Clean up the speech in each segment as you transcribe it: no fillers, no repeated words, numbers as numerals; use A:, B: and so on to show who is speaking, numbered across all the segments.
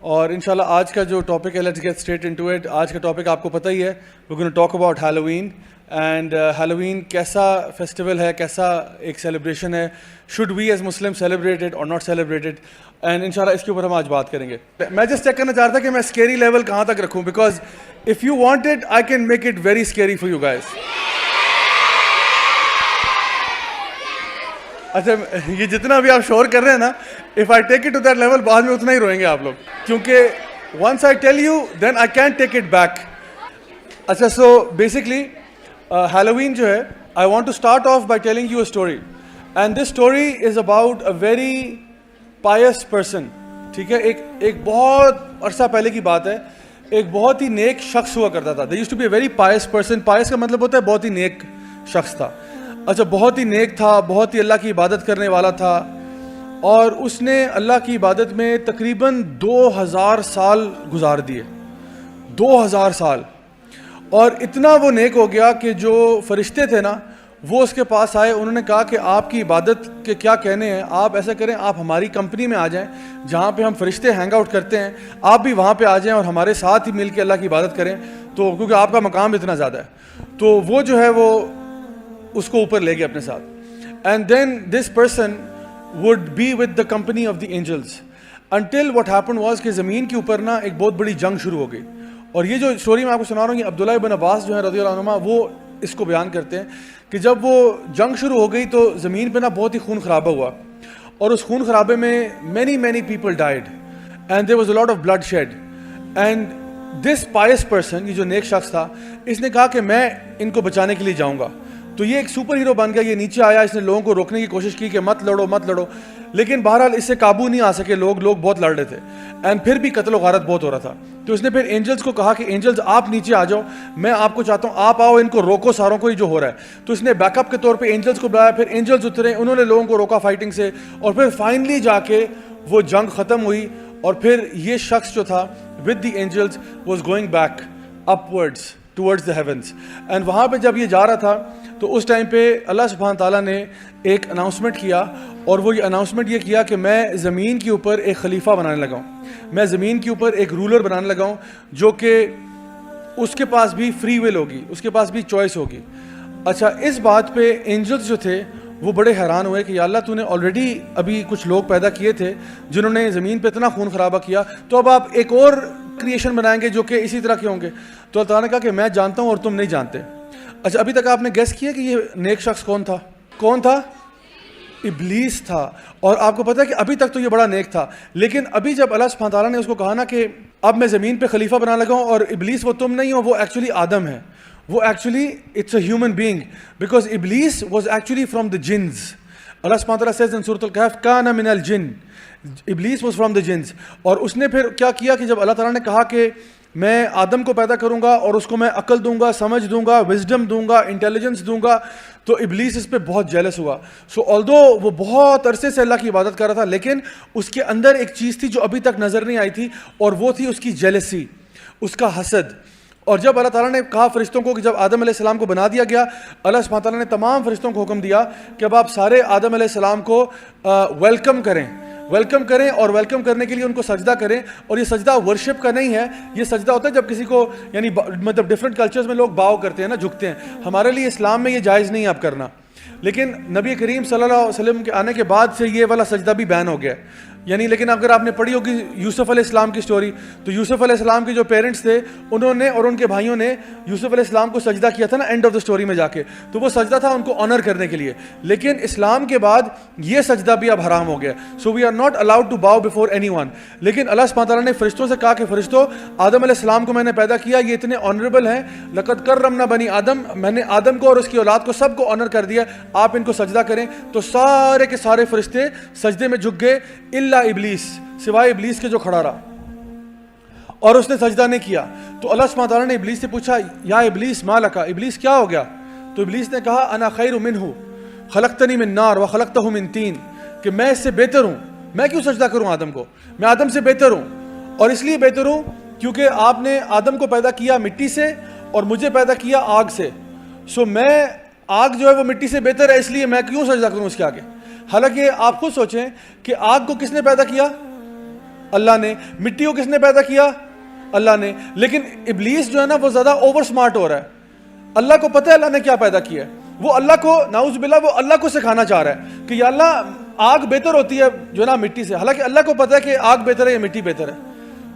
A: اور انشاءاللہ آج کا جو ٹاپک ہے let's get straight into it. آج کا ٹاپک آپ کو پتہ ہی ہے, we gonna talk about Halloween. And Halloween کیسا فیسٹیول ہے, کیسا ایک سیلیبریشن ہے, should we as Muslim celebrate it اور ناٹ سیلیبریٹ اٹ, اینڈ انشاءاللہ اس کے اوپر ہم آج بات کریں گے. میں جسٹ چیک کرنا چاہتا کہ میں اسکیری لیول کہاں تک رکھوں, because if you want it I can make it very scary for you guys. اچھا, یہ جتنا بھی آپ شور کر رہے ہیں نا, if I take it to that level بعد میں اتنا ہی روئیں گے آپ لوگ, کیونکہ once I tell you then I can't take it back. اچھا, سو بیسکلی ہیلووین جو ہے, I want to start off by telling you a story, and this story is about a very pious person. ٹھیک ہے, ایک بہت عرصہ پہلے کی بات ہے, ایک بہت ہی نیک شخص ہوا کرتا تھا. There used to be a very pious person. Pious کا مطلب ہوتا ہے بہت ہی نیک شخص تھا. اچھا, بہت ہی نیک تھا, بہت ہی اللہ کی عبادت کرنے والا تھا, اور اس نے اللہ کی عبادت میں تقریباً 2000 سال گزار دیے. 2000 سال. اور اتنا وہ نیک ہو گیا کہ جو فرشتے تھے نا, وہ اس کے پاس آئے. انہوں نے کہا کہ آپ کی عبادت کے کیا کہنے ہیں, آپ ایسا کریں, آپ ہماری کمپنی میں آ جائیں جہاں پہ ہم فرشتے ہینگ آؤٹ کرتے ہیں, آپ بھی وہاں پہ آ جائیں اور ہمارے ساتھ ہی مل کے اللہ کی عبادت کریں, تو کیونکہ آپ کا مقام اتنا زیادہ ہے. تو وہ جو ہے وہ اس کو اوپر لے گئے اپنے ساتھ. And then this person would be with the company of the angels until what happen was کہ زمین کے اوپر نا ایک بہت بڑی جنگ شروع ہو گئی. اور یہ جو اسٹوری میں آپ کو سنا رہا ہوں, یہ عبداللہ ابن عباس جو ہیں رضی اللہ عنہما, وہ اس کو بیان کرتے ہیں کہ جب وہ جنگ شروع ہو گئی تو زمین پہ نا بہت ہی خون خرابہ ہوا, اور اس خون خرابے میں many people died and there was a lot of bloodshed. And this pious person, یہ جو نیک شخص تھا, اس نے کہا کہ میں ان کو بچانے کے لیے جاؤں گا. تو یہ ایک سپر ہیرو بن گیا. یہ نیچے آیا, اس نے لوگوں کو روکنے کی کوشش کی کہ مت لڑو, لیکن بہرحال اس سے قابو نہیں آ سکے. لوگ بہت لڑ رہے تھے, اینڈ پھر بھی قتل و غارت بہت ہو رہا تھا. تو اس نے پھر اینجلز کو کہا کہ اینجلز آپ نیچے آ جاؤ, میں آپ کو چاہتا ہوں آپ آؤ, ان کو روکو ساروں کو, یہ جو ہو رہا ہے. تو اس نے بیک اپ کے طور پہ اینجلز کو بلایا. پھر اینجلز اترے, انہوں نے لوگوں کو روکا فائٹنگ سے, اور پھر فائنلی جا کے وہ جنگ ختم ہوئی. اور پھر یہ شخص جو تھا with the angels was going back upwards towards the heavens. And وہاں پہ جب یہ جا رہا تھا تو اس ٹائم پہ اللہ سبحانہ تعالیٰ نے ایک اناؤنسمنٹ کیا, اور وہ یہ اناؤنسمنٹ یہ کیا کہ میں زمین کے اوپر ایک خلیفہ بنانے لگا ہوں, میں زمین کے اوپر ایک رولر بنانے لگا ہوں, جو کہ اس کے پاس بھی فری ول ہوگی, اس کے پاس بھی چوائس ہوگی. اچھا, اس بات پہ اینجلز جو تھے وہ بڑے حیران ہوئے کہ یا اللہ تو نے آلریڈی ابھی کچھ لوگ پیدا کیے تھے جنہوں نے زمین پہ اتنا خون خرابہ کیا, تو اب آپ ایک اور کریشن بنائیں گے جو کہ اسی طرح کے ہوں گے. تو اللہ تعالیٰ نے کہا کہ میں جانتا ہوں اور تم نہیں جانتے. اچھا, ابھی تک آپ نے گیس کیا کہ یہ نیک شخص کون تھا؟ ابلیس تھا. اور آپ کو پتہ ہے کہ ابھی تک تو یہ بڑا نیک تھا, لیکن ابھی جب اللہ سبحانہ تعالیٰ نے اس کو کہا نا کہ اب میں زمین پہ خلیفہ بنانے لگا ہوں, اور ابلیس وہ تم نہیں ہو, وہ ایکچولی آدم ہے, وہ actually it's a human being, because Iblis was actually from the jinns. اللہ سبحانہ تعالیٰ سیز ان سورۃ الکہف کان من الجن, ابلیس واز فرام دا جنز. اور اس نے پھر کیا کیا کہ جب اللہ تعالیٰ نے کہا کہ میں آدم کو پیدا کروں گا اور اس کو میں عقل دوں گا, سمجھ دوں گا, وزڈم دوں گا, انٹیلیجنس دوں گا, تو ابلیس اس پہ بہت جیلس ہوا. سو آلدو وہ بہت عرصے سے اللہ کی عبادت کر رہا تھا, لیکن اس کے اندر ایک چیز تھی جو ابھی تک نظر نہیں آئی تھی, اور وہ تھی اس کی جیلسی, اس کا حسد. اور جب اللہ تعالیٰ نے کہا فرشتوں کو کہ جب آدم علیہ السلام کو بنا دیا گیا, اللہ سبحانہ تعالیٰ نے تمام فرشتوں کو حکم دیا کہ اب آپ سارے آدم علیہ السلام کو ویلکم کریں, اور ویلکم کرنے کے لیے ان کو سجدہ کریں. اور یہ سجدہ ورشپ کا نہیں ہے, یہ سجدہ ہوتا ہے جب کسی کو, یعنی مطلب ڈفرینٹ کلچرز میں لوگ باؤ کرتے ہیں نا, جھکتے ہیں. ہمارے لیے اسلام میں یہ جائز نہیں ہے اب کرنا, لیکن نبی کریم صلی اللہ علیہ وسلم کے آنے کے بعد سے یہ والا سجدہ بھی بین ہو گیا. یعنی لیکن اگر آپ نے پڑھی ہوگی یوسف علیہ السلام کی سٹوری, تو یوسف علیہ السلام کے جو پیرنٹس تھے انہوں نے اور ان کے بھائیوں نے یوسف علیہ السلام کو سجدہ کیا تھا نا اینڈ آف دا سٹوری میں جا کے, تو وہ سجدہ تھا ان کو آنر کرنے کے لیے. لیکن اسلام کے بعد یہ سجدہ بھی اب حرام ہو گیا. So we are not allowed to bow before anyone. لیکن اللہ سبحانہ تعالیٰ نے فرشتوں سے کہا کہ فرشتوں, آدم علیہ السلام کو میں نے پیدا کیا, یہ اتنے آنریبل ہیں, لقد کرمنا بنی آدم, میں نے آدم کو اور اس کی اولاد کو سب کو آنر کر دیا, آپ ان کو سجدہ کریں. تو سارے کے سارے فرشتے سجدے میں جھک گئے, الا ابلیس, سوائے ابلیس کے جو کھڑا رہا, اور اس نے سجدہ نہیں کیا. تو اللہ سبحانہ تعالیٰ نے ابلیس سے پوچھا, یا ابلیس ما لکا, ابلیس کیا ہو گیا؟ تو ابلیس نے کہا انا خیر منہ خلقتنی من نار وخلقتہ من طین, کہ میں اس سے بہتر ہوں, میں کیوں سجدہ کروں آدم کو, میں آدم سے بہتر ہوں. اور اس لیے بہتر ہوں کیونکہ آپ نے آدم کو پیدا کیا مٹی سے اور مجھے پیدا کیا آگ سے. سو میں آگ جو ہے وہ مٹی سے بہتر ہے, اس لیے میں کیوں سجدہ کروں اس کے آگے. حالانکہ آپ خود سوچیں کہ آگ کو کس نے پیدا کیا؟ اللہ نے. مٹی کو کس نے پیدا کیا؟ اللہ نے. لیکن ابلیس جو ہے نا وہ زیادہ اوور سمارٹ ہو رہا ہے. اللہ کو پتہ ہے اللہ نے کیا پیدا کیا ہے. وہ اللہ کو نعوذ باللہ وہ اللہ کو سکھانا چاہ رہا ہے کہ یا اللہ آگ بہتر ہوتی ہے جو ہے نا مٹی سے, حالانکہ اللہ کو پتہ ہے کہ آگ بہتر ہے یا مٹی بہتر ہے.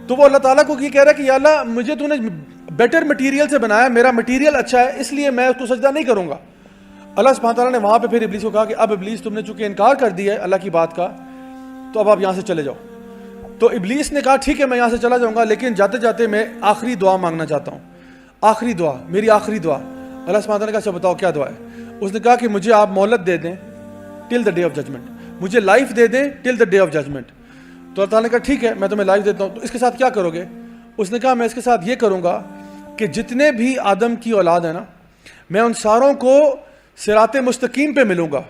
A: تو وہ اللہ تعالیٰ کو یہ کہہ رہا ہے کہ یا اللہ مجھے تو نے بیٹر مٹیریل سے بنایا, میرا مٹیریل اچھا ہے, اس لیے میں اس کو سجدہ نہیں کروں گا. اللہ سبحانہ تعالیٰ نے وہاں پہ پھر ابلیس کو کہا کہ اب ابلیس تم نے چونکہ انکار کر دیا ہے اللہ کی بات کا, تو اب آپ یہاں سے چلے جاؤ. تو ابلیس نے کہا ٹھیک ہے میں یہاں سے چلا جاؤں گا, لیکن جاتے جاتے میں آخری دعا مانگنا چاہتا ہوں, آخری دعا, میری آخری دعا. اللہ سبحانہ تعالیٰ نے کہا اچھا بتاؤ کیا دعا ہے. اس نے کہا کہ مجھے آپ مہلت دے دیں ٹل دا ڈے آف ججمنٹ, مجھے لائف دے دیں ٹل دا ڈے آف ججمنٹ. تو اللہ تعالیٰ نے کہا ٹھیک ہے میں تمہیں لائف دیتا ہوں, تو اس کے ساتھ کیا کرو گے؟ اس نے کہا میں اس کے ساتھ یہ کروں گا کہ جتنے بھی آدم کی اولاد ہے نا میں ان ساروں کو صراط مستقیم پہ ملوں گا.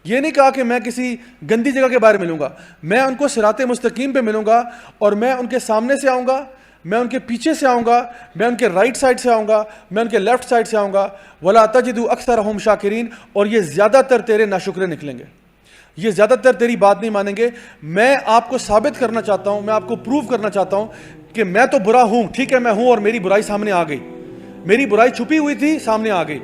A: یہ نہیں کہا کہ میں کسی گندی جگہ کے باہر ملوں گا, میں ان کو صراط مستقیم پہ ملوں گا, اور میں ان کے سامنے سے آؤں گا, میں ان کے پیچھے سے آؤں گا, میں ان کے رائٹ سائڈ سے آؤں گا, میں ان کے لیفٹ سائڈ سے آؤں گا. وَلَا تَجِدُ أَكْثَرَهُمْ شَاكِرِينَ, اور یہ زیادہ تر تیرے ناشکرے نکلیں گے, یہ زیادہ تر تیری بات نہیں مانیں گے. میں آپ کو ثابت کرنا چاہتا ہوں, میں آپ کو پروف کرنا چاہتا ہوں کہ میں تو برا ہوں, ٹھیک ہے میں ہوں, اور میری برائی سامنے آ گئی, میری برائی چھپی ہوئی تھی سامنے آ گئی,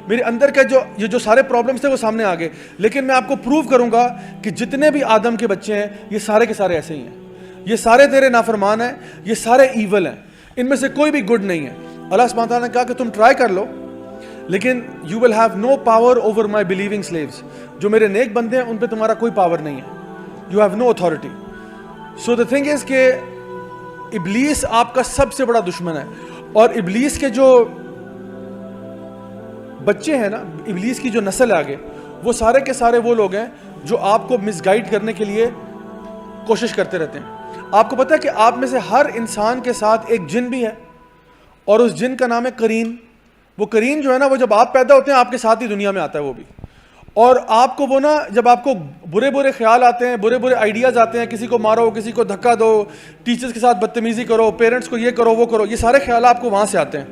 A: میرے اندر کے جو سارے پرابلمس تھے وہ سامنے آ گئے. لیکن میں آپ کو پروف کروں گا کہ جتنے بھی آدم کے بچے ہیں یہ سارے کے سارے ایسے ہی ہیں, یہ سارے تیرے نافرمان ہیں, یہ سارے ایول ہیں, ان میں سے کوئی بھی گڈ نہیں ہے. اللہ سبحانہ تعالیٰ نے کہا کہ تم ٹرائی کر لو, لیکن you will have no power over my believing sleeves, جو میرے نیک بندے ہیں ان پہ تمہارا کوئی پاور نہیں ہے, you have no authority. So the thing is کہ ابلیس آپ کا سب سے بڑا دشمن ہے, اور ابلیس کے جو بچے ہیں نا, ابلیس کی جو نسل ہے آگے, وہ سارے کے سارے وہ لوگ ہیں جو آپ کو مس گائیڈ کرنے کے لیے کوشش کرتے رہتے ہیں. آپ کو پتہ ہے کہ آپ میں سے ہر انسان کے ساتھ ایک جن بھی ہے, اور اس جن کا نام ہے قرین. وہ قرین جو ہے نا وہ جب آپ پیدا ہوتے ہیں آپ کے ساتھ ہی دنیا میں آتا ہے وہ بھی, اور آپ کو وہ نا جب آپ کو برے برے خیال آتے ہیں, برے برے آئیڈیاز آتے ہیں, کسی کو مارو, کسی کو دھکا دو, ٹیچرز کے ساتھ بدتمیزی کرو, پیرنٹس کو یہ کرو وہ کرو, یہ سارے خیال آپ کو وہاں سے آتے ہیں.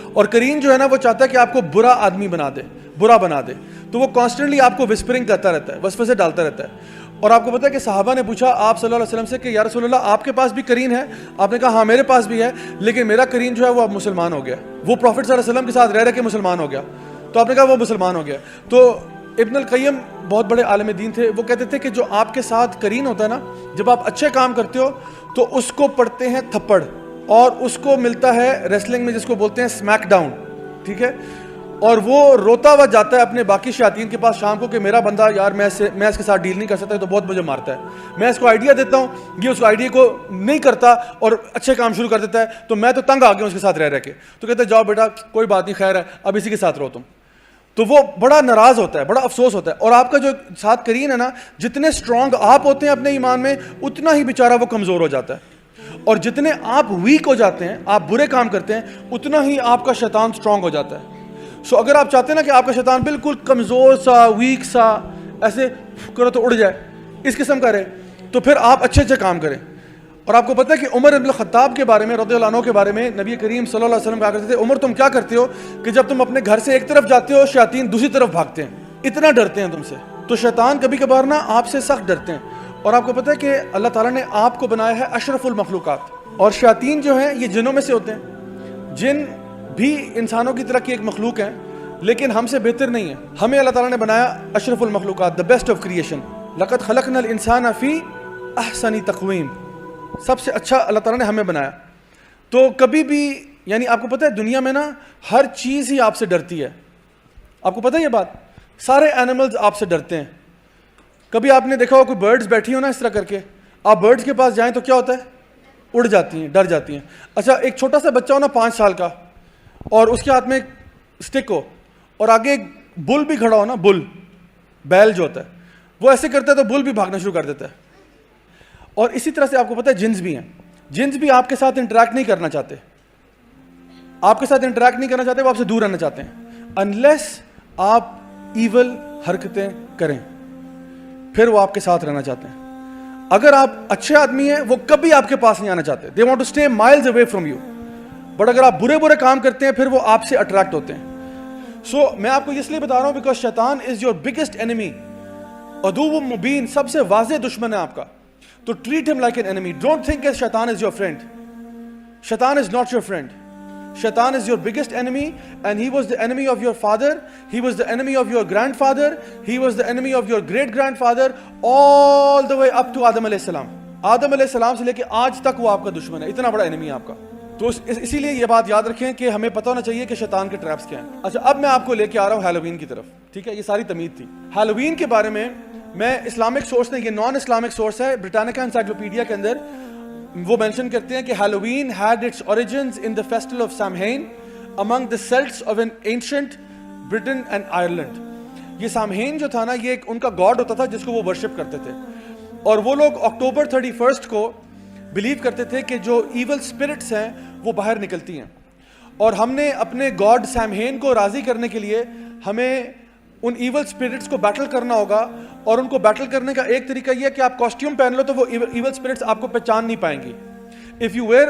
A: اور قرین جو ہے نا وہ چاہتا ہے کہ آپ کو برا آدمی بنا دے, برا بنا دے, تو وہ کانسٹنٹلی آپ کو وسپرنگ کرتا رہتا ہے, وسوسے ڈالتا رہتا ہے. اور آپ کو پتہ ہے کہ صحابہ نے پوچھا آپ صلی اللہ علیہ وسلم سے کہ یا رسول اللہ آپ کے پاس بھی قرین ہے؟ آپ نے کہا ہاں میرے پاس بھی ہے, لیکن میرا قرین جو ہے وہ اب مسلمان ہو گیا, وہ پروفٹ صلی اللہ علیہ وسلم کے ساتھ رہ کے مسلمان ہو گیا. تو آپ نے کہا وہ مسلمان ہو گیا. تو ابن القیم بہت بڑے عالم دین تھے, وہ کہتے تھے کہ جو آپ کے ساتھ قرین ہوتا ہے نا, جب آپ اچھے کام کرتے ہو تو اس کو پڑتے ہیں تھپڑ, اور اس کو ملتا ہے ریسلنگ میں جس کو بولتے ہیں اسمیک ڈاؤن, ٹھیک ہے, اور وہ روتا ہوا جاتا ہے اپنے باقی شیاطین کے پاس شام کو کہ میرا بندہ یار میں اس کے ساتھ ڈیل نہیں کر سکتا, تو بہت مجھے مارتا ہے, میں اس کو آئیڈیا دیتا ہوں, یہ اس کو آئیڈیا کو نہیں کرتا اور اچھے کام شروع کر دیتا ہے, تو میں تو تنگ آ گیا اس کے ساتھ رہ کے. تو کہتے ہیں جاؤ بیٹا کوئی بات نہیں, خیر ہے اب اسی کے ساتھ رہو تم. تو وہ بڑا ناراض ہوتا ہے, بڑا افسوس ہوتا ہے. اور آپ کا جو ساتھ قرین ہے نا, جتنے اسٹرانگ آپ ہوتے ہیں اپنے ایمان میں اتنا ہی بیچارہ وہ کمزور ہو جاتا ہے, اور جتنے آپ ویک ہو جاتے ہیں, آپ برے کام کرتے ہیں, اتنا ہی آپ کا شیطان اسٹرانگ ہو جاتا ہے. سو اگر آپ چاہتے ہیں نا کہ آپ کا شیطان بالکل کمزور سا, ویک سا, ایسے کرو تو اڑ جائے, اس قسم کا رہے, تو پھر آپ اچھے اچھے کام کریں. اور آپ کو پتہ ہے کہ عمر ابن الخطاب کے بارے میں رضی اللہ عنہ کے بارے میں نبی کریم صلی اللہ علیہ وسلم کہا کرتے تھے, عمر تم کیا کرتے ہو کہ جب تم اپنے گھر سے ایک طرف جاتے ہو شیاطین دوسری طرف بھاگتے ہیں, اتنا ڈرتے ہیں تم سے. تو شیطان کبھی کبھار نا آپ سے سخت ڈرتے ہیں. اور آپ کو پتہ ہے کہ اللہ تعالیٰ نے آپ کو بنایا ہے اشرف المخلوقات, اور شیاطین جو ہیں یہ جنوں میں سے ہوتے ہیں. جن بھی انسانوں کی طرح کی ایک مخلوق ہیں, لیکن ہم سے بہتر نہیں ہے. ہمیں اللہ تعالیٰ نے بنایا اشرف المخلوقات, دا بیسٹ آف کریشن. لقد خلقنا الانسان فی احسن تقویم, سب سے اچھا اللہ تعالیٰ نے ہمیں بنایا. تو کبھی بھی یعنی آپ کو پتہ ہے دنیا میں نا ہر چیز ہی آپ سے ڈرتی ہے. آپ کو پتہ ہے یہ بات, سارے اینیملز آپ سے ڈرتے ہیں. کبھی آپ نے دیکھا ہو کوئی برڈز بیٹھی ہو نا اس طرح کر کے, آپ برڈز کے پاس جائیں تو کیا ہوتا ہے, اڑ جاتی ہیں, ڈر جاتی ہیں. اچھا ایک چھوٹا سا بچہ ہو نا 5 سال کا, اور اس کے ہاتھ میں ایک اسٹک ہو, اور آگے ایک بل بھی کھڑا ہو نا, بل, بیل جو ہوتا ہے, وہ ایسے کرتا ہے تو بل بھی بھاگنا شروع کر دیتا ہے. اور اسی طرح سے آپ کو پتہ ہے جنس بھی ہیں. جنس بھی آپ کے ساتھ انٹریکٹ نہیں کرنا چاہتے, آپ کے ساتھ انٹریکٹ نہیں کرنا چاہتے, وہ آپ سے دور رہنا چاہتے ہیں. انلیس آپ ایول حرکتیں کریں پھر وہ آپ کے ساتھ رہنا چاہتے ہیں. اگر آپ اچھے آدمی ہیں وہ کبھی آپ کے پاس نہیں آنا چاہتے, they want to stay miles away from you. But اگر آپ برے برے کام کرتے ہیں پھر وہ آپ سے اٹریکٹ ہوتے ہیں. سو میں آپ کو اس لیے بتا رہا ہوں بیکاز شیطان از یور بگیسٹ انیمی, عدو مبین, سب سے واضح دشمن ہے آپ کا. تو treat him like an enemy. Don't think that Shaitan is your friend. Shaitan is not your friend. Shaitan is your biggest enemy, and he was the enemy of your father, he was the enemy of your grandfather, he was the enemy of your great grandfather, all the way up to Adam alayhi salam. آدم علیہ السلام سے لے کے آج تک وہ آپ کا دشمن ہے, اتنا بڑا انیمی ہے آپ کا. تو اسی لیے یہ بات یاد رکھیں کہ ہمیں پتہ ہونا چاہیے کہ شیطان کے ٹریپس کیا ہیں. اچھا, اب میں آپ کو لے کے آ رہا ہوں ہیلووین کی طرف, ٹھیک ہے. یہ ساری تمہید تھی. ہیلووین کے بارے میں اسلامک سورس نہیں, یہ نان اسلامک سورس ہے, برٹانیکا انسائکلوپیڈیا کے اندر وہ مینشن کرتے ہیں کہ Halloween had its origins in the festival of Samhain among the Celts of an ancient Britain and Ireland. یہ سامہین جو تھا نا, یہ ان کا گاڈ ہوتا تھا جس کو وہ ورشپ کرتے تھے, اور وہ لوگ اکتوبر 31 کو بلیو کرتے تھے کہ جو ایول اسپرٹس ہیں وہ باہر نکلتی ہیں, اور ہم نے اپنے گاڈ سامہین کو راضی کرنے کے لیے ہمیں ان ایول اسپرٹس کو بیٹل کرنا ہوگا. اور ان کو بیٹل کرنے کا ایک طریقہ یہ ہے کہ آپ کاسٹیوم پہن لو تو وہ ایول اسپرٹس آپ کو پہچان نہیں پائیں گی. If you wear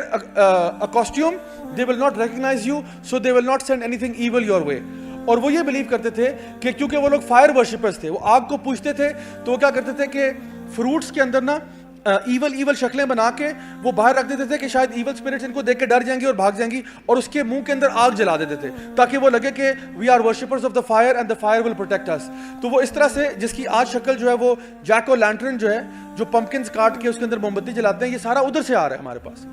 A: a costume, they will not recognize you, so they will not send anything evil your way. اور وہ یہ بلیو کرتے تھے کہ کیونکہ وہ لوگ فائر ورشپرز تھے, وہ آگ کو پوجتے تھے, تو وہ کیا کرتے تھے کہ فروٹس کے اندر نا ایول شکلیں بنا کے وہ باہر رکھ دیتے تھے کہ شاید ایول اسپرٹس ان کو دیکھ کے ڈر جائیں گی اور بھاگ جائیں گی, اور اس کے منہ کے اندر آگ جلا دیتے تھے تاکہ وہ لگے کہ we are worshippers of the fire and the fire will protect us. تو وہ اس طرح سے, جس کی آج شکل جو ہے وہ جیک او لینٹرن جو ہے, جو پمپکنز کاٹ کے اس کے اندر موم بتی جلاتے ہیں, یہ سارا ادھر سے آ رہا ہے ہمارے پاس.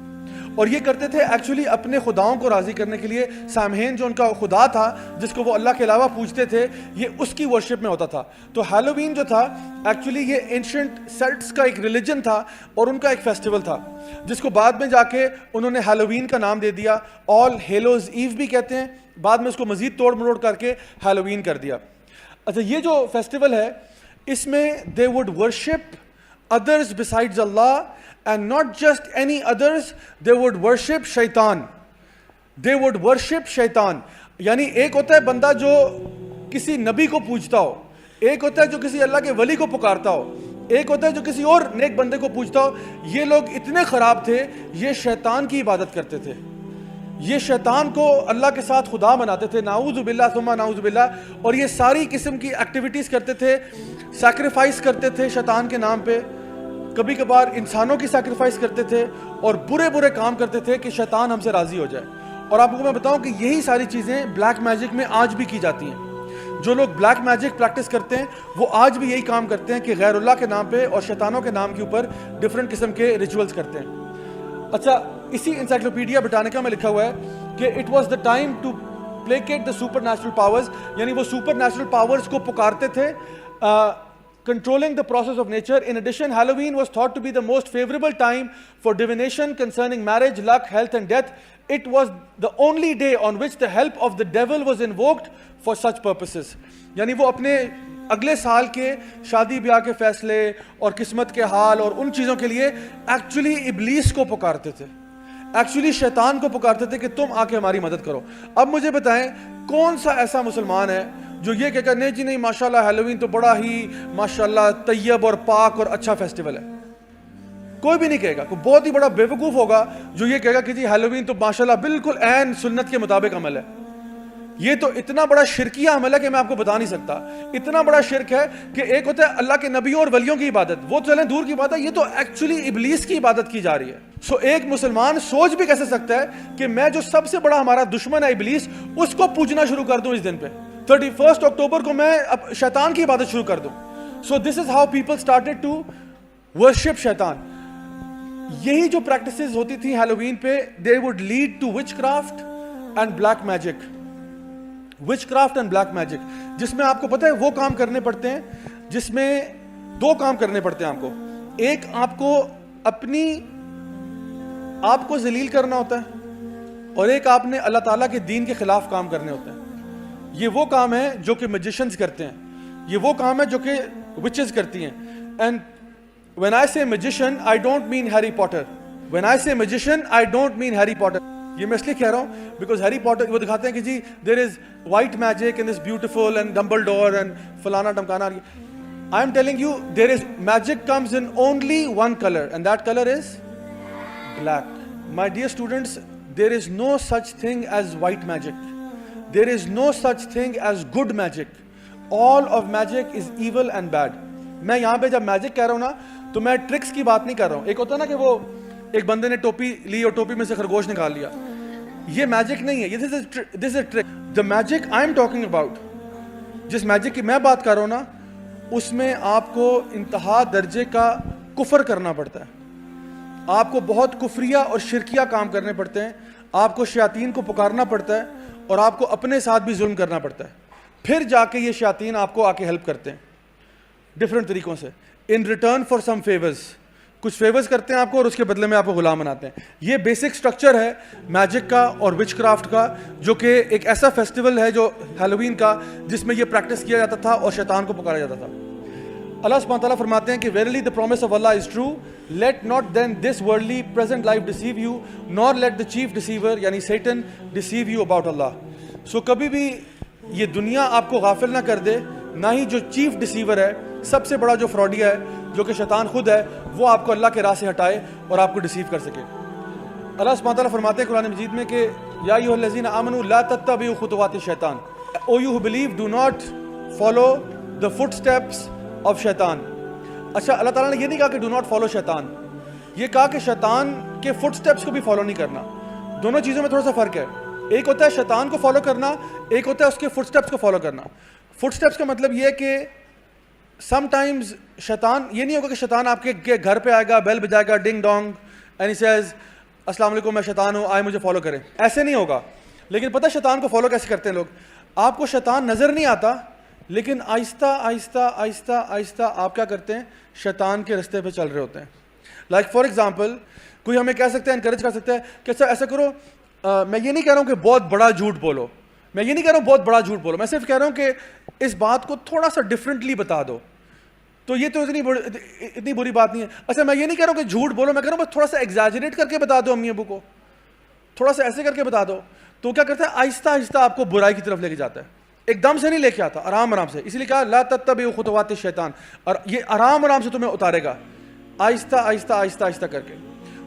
A: اور یہ کرتے تھے ایکچولی اپنے خداؤں کو راضی کرنے کے لیے. سامہین جو ان کا خدا تھا جس کو وہ اللہ کے علاوہ پوجتے تھے, یہ اس کی ورشپ میں ہوتا تھا. تو ہیلووین جو تھا ایکچولی یہ اینشنٹ سیلٹس کا ایک ریلیجن تھا اور ان کا ایک فیسٹیول تھا, جس کو بعد میں جا کے انہوں نے ہیلووین کا نام دے دیا. آل ہیلوز ایو بھی کہتے ہیں, بعد میں اس کو مزید توڑ مروڑ کر کے ہیلووین کر دیا. اچھا, یہ جو فیسٹیول ہے اس میں they would worship others besides Allah, and not just any others, they would worship shaitan. They would worship shaitan. یعنی ایک ہوتا ہے بندہ جو کسی نبی کو پوجتا ہو, ایک ہوتا ہے جو کسی اللہ کے ولی کو پکارتا ہو, ایک ہوتا ہے جو کسی اور نیک بندے کو پوجتا ہو. یہ لوگ اتنے خراب تھے, یہ شیطان کی عبادت کرتے تھے, یہ شیطان کو اللہ کے ساتھ خدا بناتے تھے, نعوذ باللہ ثم نعوذ باللہ. اور یہ ساری قسم کی ایکٹیویٹیز کرتے تھے, سیکریفائس کرتے تھے شیطان کے نام پہ, کبھی کبھار انسانوں کی سیکریفائس کرتے تھے, اور برے کام کرتے تھے کہ شیطان ہم سے راضی ہو جائے. اور آپ کو میں بتاؤں کہ یہی ساری چیزیں بلیک میجک میں آج بھی کی جاتی ہیں. جو لوگ بلیک میجک پریکٹس کرتے ہیں وہ آج بھی یہی کام کرتے ہیں کہ غیر اللہ کے نام پہ اور شیطانوں کے نام کے اوپر ڈفرینٹ قسم کے ریچولز کرتے ہیں. اچھا, اسی انسائکلوپیڈیا برٹانیکا میں لکھا ہوا ہے کہ it was the time to placate the supernatural powers, یعنی وہ سپر نیچرل پاورز کو پکارتے تھے, controlling the process of nature. In addition, Halloween was thought to be the most favorable time for divination concerning marriage, luck, health and death. It was the only day on which the help of the devil was invoked for such purposes. یعنی وہ اپنے اگلے سال کے شادی بیاہ کے فیصلے اور قسمت کے حال اور ان چیزوں کے لیے ایکچولی ابلیس کو پکارتے تھے, ایکچولی شیطان کو پکارتے تھے کہ تم آ کے ہماری مدد کرو. اب مجھے بتائیں کون سا ایسا مسلمان ہے جو یہ کہے گا نہیں جی نہیں ماشاءاللہ ہیلووین تو بڑا ہی ماشاءاللہ طیب اور پاک اور اچھا فیسٹیول ہے. کوئی بھی نہیں کہے گا. کوئی بہت ہی بڑا بیوقوف ہوگا جو یہ کہے گا کہ جی ہیلووین تو ماشاءاللہ بالکل عین سنت کے مطابق عمل ہے. یہ تو اتنا بڑا شرکیہ عمل ہے کہ میں آپ کو بتا نہیں سکتا. اتنا بڑا شرک ہے کہ ایک ہوتا ہے اللہ کے نبیوں اور ولیوں کی عبادت, وہ چلیں دور کی بات ہے, یہ تو ایکچولی ابلیس کی عبادت کی جا رہی ہے. سو ایک مسلمان سوچ بھی کیسے سکتا ہے کہ میں جو سب سے بڑا ہمارا دشمن ہے ابلیس, اس کو پوجنا شروع کر دوں اس دن پہ 31 اکتوبر کو میں شیطان کی عبادت شروع کر دوں. So this is how people started to worship شیطان. یہی جو پریکٹسز ہوتی تھیں ہیلووین پہ, they would lead to witchcraft and black magic. Witchcraft and black magic, جس میں آپ کو پتہ ہے وہ کام کرنے پڑتے ہیں, جس میں 2 کام کرنے پڑتے ہیں آپ کو. ایک آپ کو اپنی آپ کو ذلیل کرنا ہوتا ہے, اور ایک آپ نے اللہ تعالیٰ کے دین کے خلاف کام کرنے ہوتے ہیں. یہ وہ کام ہے جو کہ میجیشنز کرتے ہیں, یہ وہ کام ہے جو کہ وچز کرتی ہیں. And when I say magician I don't mean Harry Potter. when I say magician I don't mean Harry Potter. یہ میں اس لیے کہہ رہا ہوں بیکاز ہیری پاٹر وہ دکھاتے ہیں کہ جی there is white magic and is beautiful and Dumbledore and فلانا ٹمکانا. I am telling you there is magic comes in only one color and that color is black. My dear students, there is no such thing as white magic. There is no such thing as good magic. All of magic is evil and bad. میں یہاں پہ جب magic کہہ رہا ہوں نا تو میں ٹرکس کی بات نہیں کر رہا ہوں. ایک ہوتا ہے نا کہ وہ ایک بندے نے ٹوپی لی اور ٹوپی میں سے خرگوش نکال لیا, یہ میجک نہیں ہے, یہ this is trick. The magic I am talking about, جس میجک کی میں بات کر رہا ہوں نا, اس میں آپ کو انتہا درجے کا کفر کرنا پڑتا ہے, آپ کو بہت کفریہ اور شرکیہ کام کرنے پڑتے ہیں, آپ کو شیاطین کو پکارنا پڑتا ہے اور آپ کو اپنے ساتھ بھی ظلم کرنا پڑتا ہے, پھر جا کے یہ شیاطین آپ کو آ کے ہیلپ کرتے ہیں ڈفرینٹ طریقوں سے, in return for some favours, کچھ فیورز کرتے ہیں آپ کو اور اس کے بدلے میں آپ کو غلام بناتے ہیں. یہ بیسک سٹرکچر ہے میجک کا اور وچ کرافٹ کا, جو کہ ایک ایسا فیسٹیول ہے جو ہیلووین کا, جس میں یہ پریکٹس کیا جاتا تھا اور شیطان کو پکارا جاتا تھا. اللہ سبحانہ تعالیٰ فرماتے ہیں کہ verily the promise of Allah is true, let not then this worldly present life deceive you, nor let the chief deceiver یعنی Satan deceive you about Allah. So کبھی بھی یہ دنیا آپ کو غافل نہ کر دے, نہ ہی جو چیف ڈسیور ہے, سب سے بڑا جو فراڈیا ہے, جو کہ شیطان خود ہے, وہ آپ کو اللہ کے راہ سے ہٹائے اور آپ کو ڈسیو کر سکے. اللہ سبحانہ تعالیٰ فرماتے ہیں قرآن مجید میں کہ یا ایھا الذین آمنوا لا تتبعوا خطوات الشیطان, او you who believe do not follow the footsteps of شیطان. اچھا, اللہ تعالیٰ نے یہ نہیں کہا کہ ڈو ناٹ فالو شیطان, یہ کہا کہ شیطان کے فٹ سٹیپس کو بھی فالو نہیں کرنا. دونوں چیزوں میں تھوڑا سا فرق ہے, ایک ہوتا ہے شیطان کو فالو کرنا, ایک ہوتا ہے اس کے فٹ سٹیپس کو فالو کرنا. فٹ سٹیپس کا مطلب یہ ہے کہ سم ٹائمز شیطان, یہ نہیں ہوگا کہ شیطان آپ کے گھر پہ آئے گا, بیل بجائے گا, ڈنگ ڈونگ, اینڈ ہی سیز السلام علیکم میں شیطان ہوں, آئے مجھے فالو کریں, ایسے نہیں ہوگا. لیکن پتہ شیطان کو فالو کیسے کرتے ہیں لوگ, آپ کو شیطان نظر نہیں آتا, لیکن آہستہ آہستہ آہستہ آہستہ آپ کیا کرتے ہیں, شیطان کے رستے پہ چل رہے ہوتے ہیں. لائک فار ایگزامپل, کوئی ہمیں کہہ سکتا ہے, انکریج کر سکتا ہے کہ اچھا ایسا کرو, میں یہ نہیں کہہ رہا ہوں کہ بہت بڑا جھوٹ بولو, میں یہ نہیں کہہ رہا ہوں بہت بڑا جھوٹ بولو, میں صرف کہہ رہا ہوں کہ اس بات کو تھوڑا سا ڈفرینٹلی بتا دو. تو یہ تو اتنی بری بات نہیں ہے. اچھا, میں یہ نہیں کہہ رہا ہوں کہ جھوٹ بولو, میں کہہ رہا ہوں بس تھوڑا سا ایگزیجریٹ کر کے بتا دو امی ابو کو, تھوڑا سا ایسے کر کے بتا دو. تو کیا کرتا ہے, آہستہ آہستہ آپ کو برائی کی طرف لے کے جاتا ہے, ایک دم سے نہیں لے کے آتا, آرام آرام سے. اسی لیے کہا لا تتبعوا خطوات الشیطان, اور یہ آرام آرام سے تمہیں اتارے گا, آہستہ آہستہ آہستہ آہستہ کر کے.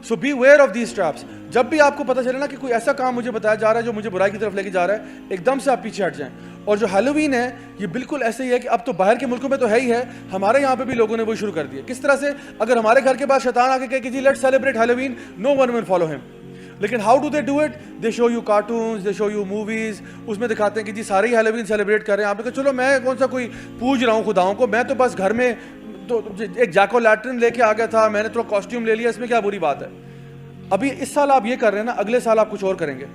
A: So be aware of these traps. جب بھی آپ کو پتہ چلے نا کہ کوئی ایسا کام مجھے بتایا جا رہا ہے جو مجھے برائی کی طرف لے کے جا رہا ہے, ایک دم سے آپ پیچھے ہٹ جائیں. اور جو ہیلووین ہے یہ بالکل ایسے ہی ہے کہ اب تو باہر کے ملکوں میں تو ہے ہی ہے, ہمارے یہاں پہ بھی لوگوں نے وہ شروع کر دیا. کس طرح سے, اگر ہمارے گھر کے بعد شیطان آ کے کہے کہ جی let's celebrate Halloween, no one will follow him. لیکن how do they do it, they show you cartoons, they show you movies, اس میں دکھاتے ہیں کہ جی سارے ہی ہیلووین سیلیبریٹ کر رہے ہیں. آپ نے کہا چلو میں کون سا کوئی پوج رہا ہوں خداؤں کو, میں تو بس گھر میں تو ایک جیکو لیٹرن لے کے آ گیا تھا, میں نے تھوڑا کاسٹیوم لے لیا, اس میں کیا بری بات ہے. ابھی اس سال آپ یہ کر رہے ہیں نا, اگلے سال آپ کچھ اور کریں گے,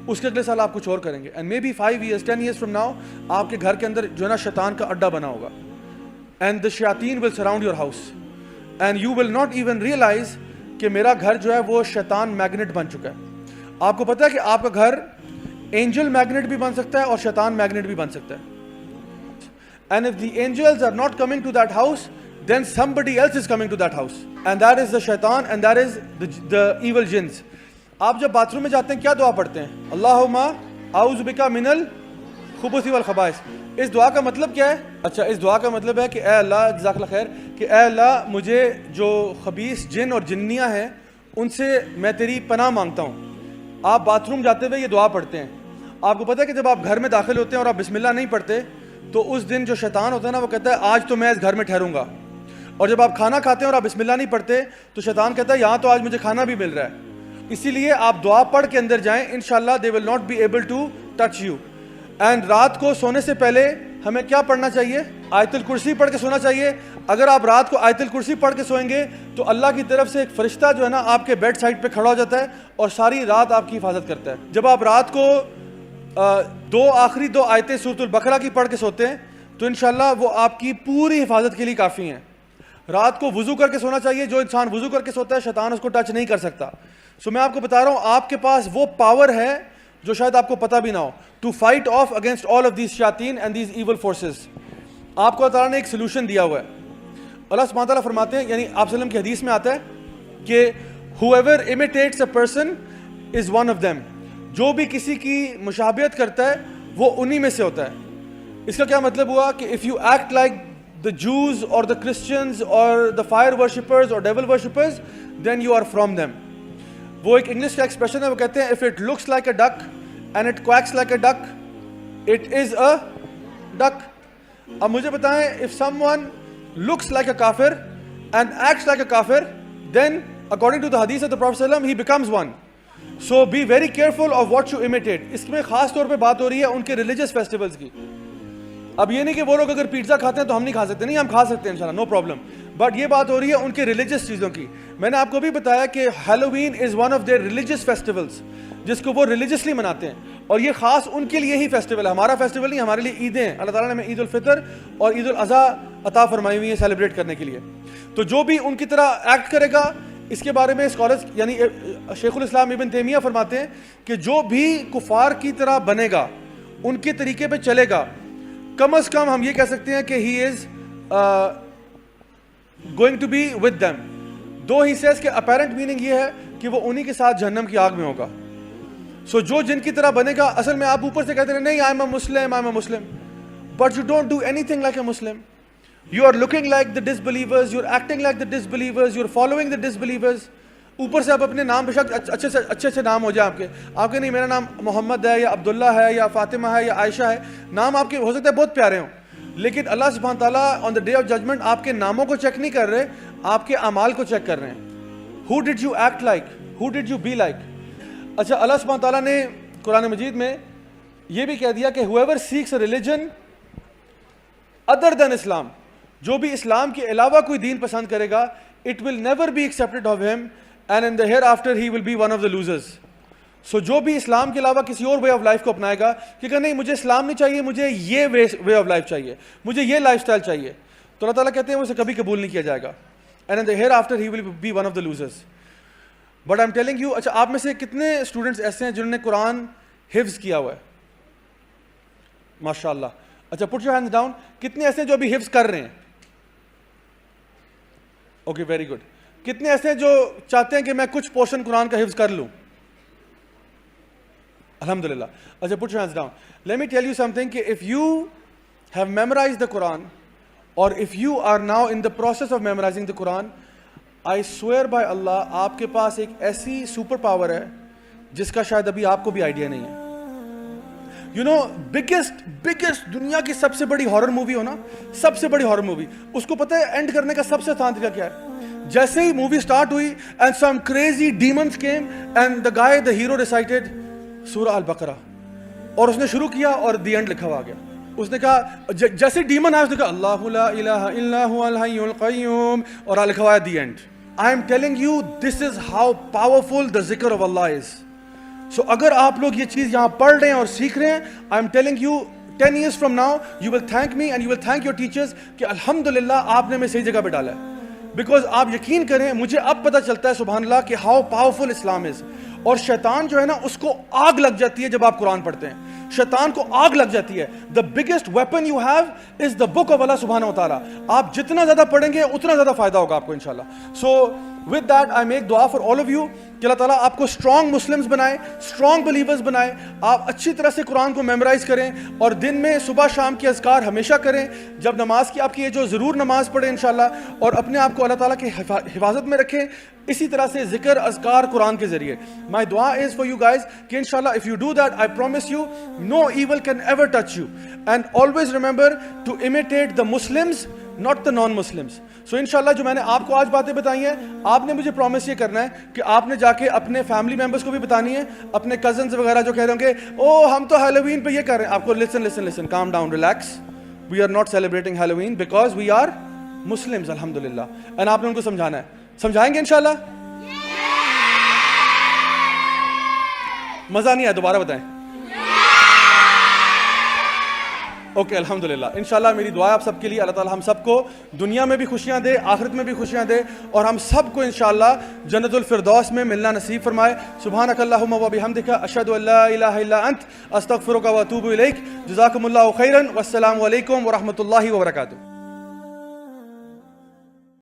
A: اس کے اگلے سال آپ کچھ اور کریں گے, and may be 5 years 10 years from now آپ کے گھر کے اندر جو ہے نا شیطان کا اڈا بنا ہوگا, and the shayateen will surround your house and you will not even realize کہ میرا گھر جو ہے وہ شیطان میگنیٹ بن چکا ہے. آپ کو پتہ ہے کہ آپ کا گھر اینجل میگنیٹ بھی بن سکتا ہے اور شیطان میگنیٹ بھی بن سکتا ہے. And if the angels are not coming to that house, then somebody else is coming to that house, and that is the shaitan, and that is the evil jinns. آپ جب باتھ روم میں جاتے ہیں کیا دعا پڑھتے ہیں, اللہم اعوذ بک من الخبث والخبائث. اس دعا کا مطلب کیا ہے؟ اچھا, اس دعا کا مطلب ہے کہ اے اللہ, جزاک اللہ خیر, کہ اے اللہ مجھے جو خبیث جن اور جنیاں ہیں ان سے میں تیری پناہ مانگتا ہوں. آپ باتھ روم جاتے ہوئے یہ دعا پڑھتے ہیں. آپ کو پتہ ہے کہ جب آپ گھر میں داخل ہوتے ہیں اور آپ بسم اللہ نہیں پڑھتے تو اس دن جو شیطان ہوتا ہے نا وہ کہتا ہے آج تو میں اس گھر میں ٹھہروں گا. اور جب آپ کھانا کھاتے ہیں اور آپ بسم اللہ نہیں پڑھتے تو شیطان کہتا ہے یہاں تو آج مجھے کھانا بھی مل رہا ہے. اسی لیے آپ دعا پڑھ کے اندر جائیں, انشاءاللہ they will not be able to touch you. And رات کو سونے سے پہلے ہمیں کیا پڑھنا چاہیے, آیت الکرسی پڑھ کے سونا چاہیے. اگر آپ رات کو آیت الکرسی پڑھ کے سوئیں گے تو اللہ کی طرف سے ایک فرشتہ جو ہے نا آپ کے بیڈ سائڈ پہ کھڑا ہو جاتا ہے اور ساری رات آپ کی حفاظت کرتا ہے. جب آپ رات کو آخری دو آیتیں سورۃ البقرہ کی پڑھ کے سوتے ہیں تو انشاءاللہ وہ آپ کی پوری حفاظت کے لیے کافی ہیں. رات کو وضو کر کے سونا چاہیے, جو انسان وضو کر کے سوتا ہے شیطان اس کو ٹچ نہیں کر سکتا. سو میں آپ کو بتا رہا ہوں آپ کے پاس وہ پاور ہے جو شاید آپ کو پتہ بھی نہ ہو, to fight off against all of these شیاطین اینڈ دیز ایول فورسز. آپ کو اللہ تعالیٰ نے ایک سلوشن دیا ہوا ہے. اللہ سبحانہ تعالیٰ فرماتے ہیں, یعنی آپ وسلم کی حدیث میں آتا ہے کہ whoever imitates a person is one of them. جو بھی کسی کی مشابہت کرتا ہے وہ انہی میں سے ہوتا ہے. اس کا کیا مطلب ہوا کہ if you act like the Jews or the Christians or the fire worshippers or devil worshippers, then you are from them. وہ ایک انگلش کا ایکسپریشن ہے, وہ کہتے ہیں if it looks like a duck and it quacks like a duck, it is a duck. اب مجھے بتائیں if someone looks like a kafir and acts like a kafir, then according to the hadith of the Prophet ﷺ, he becomes one. So be very careful of what you imitate. اس میں خاص طور پہ بات ہو رہی ہے ان کے ریلیجس فیسٹیولز کی. اب یہ نہیں کہ وہ لوگ اگر پیزا کھاتے ہیں تو ہم نہیں کھا سکتے, نہیں ہم کھا سکتے ہیں انشاءاللہ, نو پرابلم, بٹ یہ بات ہو رہی ہے ان کے ریلیجس چیزوں کی. میں نے آپ کو بھی بتایا کہ Halloween is one of their religious festivals, جس کو وہ ریلیجسلی مناتے ہیں, اور یہ خاص ان کے لیے ہی فیسٹیول ہے, ہمارا فیسٹیول نہیں, ہمارے لیے عیدیں ہیں. اللہ تعالیٰ نے ہمیں عید الفطر اور عید الاضحیٰ عطا فرمائی ہوئی ہے سیلیبریٹ کرنے کے لیے. تو جو بھی ان کی طرح ایکٹ کرے گا, اس کے بارے میں اسکالرز یعنی شیخ الاسلام ابن تیمیہ فرماتے ہیں کہ جو بھی کفار کی طرح بنے گا, ان کے طریقے پہ چلے گا, کم از کم ہم یہ کہہ سکتے ہیں کہ he is going to be with them. Though he says کہ اپیرنٹ میننگ یہ ہے کہ وہ انہی کے ساتھ جہنم کی آگ میں ہوگا. سو جو جن کی طرح بنے گا, اصل میں آپ اوپر سے کہتے ہیں نہیں I am a Muslim, I am a Muslim, but you don't do any thing like a Muslim. You are looking like the disbelievers, you're acting like the disbelievers, you're following the disbelievers. اوپر سے آپ اپنے نام بے شک اچھے نام ہو جائیں آپ کے نہیں, میرا نام محمد ہے یا عبداللہ ہے یا فاطمہ ہے یا عائشہ ہے, نام آپ کے ہو سکتا ہے بہت پیارے ہوں, لیکن اللہ سبحانہ تعالیٰ آن دا ڈے آف ججمنٹ آپ کے ناموں کو چیک نہیں کر رہے, آپ کے اعمال کو چیک کر رہے ہیں. Who did you act like? Who did you be like? اچھا, اللہ سبحانہ تعالیٰ نے قرآن مجید میں یہ بھی کہہ دیا کہ whoever seeks a religion other than Islam, جو بھی اسلام کے علاوہ کوئی دین پسند کرے گا, it will never be accepted of him and in the hereafter he will be one of the losers. So جو بھی اسلام کے علاوہ کسی اور وے آف لائف کو اپنائے گا کہ نہیں مجھے اسلام نہیں چاہیے, مجھے یہ وے آف لائف چاہیے, مجھے یہ لائف اسٹائل چاہیے, تو اللہ تعالیٰ کہتے ہیں اسے کبھی قبول نہیں کیا جائے گا, and in the hereafter he will be one of the losers. But I'm telling you, اچھا آپ میں سے کتنے اسٹوڈنٹس ایسے ہیں جنہوں نے قرآن حفظ کیا ہوا ہے؟ ماشاء اللہ. اچھا put your hands down. کتنے ایسے ہیں جو ابھی حفظ کر رہے ہیں؟ Okay very good. کتنے ایسے ہیں جو چاہتے ہیں کہ میں کچھ پورشن قرآن کا حفظ کر لوں؟ الحمدللہ. اچھا put your hands down. Let me tell you something کہ if you have memorized the Quran or if you are now in the process of memorizing the Quran, I swear by Allah آپ کے پاس ایک ایسی super power ہے جس کا شاید ابھی آپ کو بھی آئیڈیا نہیں ہے. یو نو بگیسٹ دنیا کی سب سے بڑی ہارر مووی ہو نا, سب سے بڑی ہارر مووی, اس کو پتہ ہے اینڈ کرنے کا سب سے آسان طریقہ کیا ہے؟ جیسے ہی مووی سٹارٹ ہوئی and some crazy demons came and the hero recited سورہ البقرہ, اور اس نے شروع کیا اور دی اینڈ لکھا ہوا آ گیا. اس نے کہا جیسے ڈیمن آیا اس نے کہا اللہ لا الہ الا هو الحی القیوم, اور لکھا ہوا ہے the end. I am telling you this is how powerful the ذکر آف اللہ از. سو اگر آپ لوگ یہ چیز یہاں پڑھ رہے ہیں اور سیکھ رہے ہیں, آئی am telling you 10 years from now you will thank me and you will thank your teachers کہ الحمدللہ آپ نے ہمیں صحیح جگہ پہ ڈالا ہے. بیکاز آپ یقین کریں مجھے اب پتہ چلتا ہے سبحان اللہ کہ ہاؤ پاورفل اسلام از. اور شیطان جو ہے نا اس کو آگ لگ جاتی ہے جب آپ قرآن پڑھتے ہیں, شیطان کو آگ لگ جاتی ہے. The biggest weapon you have is the book of Allah سبحانہ و تعالیٰ. آپ جتنا زیادہ پڑھیں گے اتنا زیادہ فائدہ ہوگا آپ کو انشاءاللہ. سو with that I make dua for all of you کہ اللہ تعالیٰ آپ کو اسٹرانگ مسلمس بنائے, اسٹرانگ بلیورز بنائے, آپ اچھی طرح سے قرآن کو میمورائز کریں اور دن میں صبح شام کے اذکار ہمیشہ کریں. جب نماز کی آپ کی یہ جو ضرور نماز پڑھیں انشاءاللہ, اور اپنے آپ کو اللہ تعالیٰ کی حفاظت میں رکھیں اسی طرح سے ذکر اذکار قرآن کے ذریعے. My dua is for you guys کہ انشاءاللہ if you do that I promise you no evil can ever touch you, and always remember to imitate the Muslims not the non-Muslims. So انشاءاللہ جو میں نے آپ کو آج باتیں بتائی ہیں, آپ نے مجھے پرومس یہ کرنا ہے کہ آپ نے جا کے اپنے فیملی ممبرس کو بھی بتانی ہے, اپنے کزنز وغیرہ جو کہہ رہے ہوں گے او ہم تو ہیلووین پہ یہ کر رہے ہیں, آپ کو listen calm down, relax, we are not celebrating Halloween because we are Muslims alhamdulillah. and آپ نے ان کو سمجھانا ہے. سمجھائیں گے انشاءاللہ؟ مزہ نہیں آیا دوبارہ بتائیں. اوکے الحمدللہ. انشاءاللہ میری دعا ہے آپ سب کے لیے, اللہ تعالیٰ ہم سب کو دنیا میں بھی خوشیاں دے, آخرت میں بھی خوشیاں دے, اور ہم سب کو انشاءاللہ جنت الفردوس میں ملنا نصیب فرمائے. سبحانک اللہم و بحمدک اشہد ان لا الہ الا انت استغفرک و اتوب الیک. جزاکم اللہ خیرا والسلام علیکم ورحمۃ اللہ وبرکاتہ.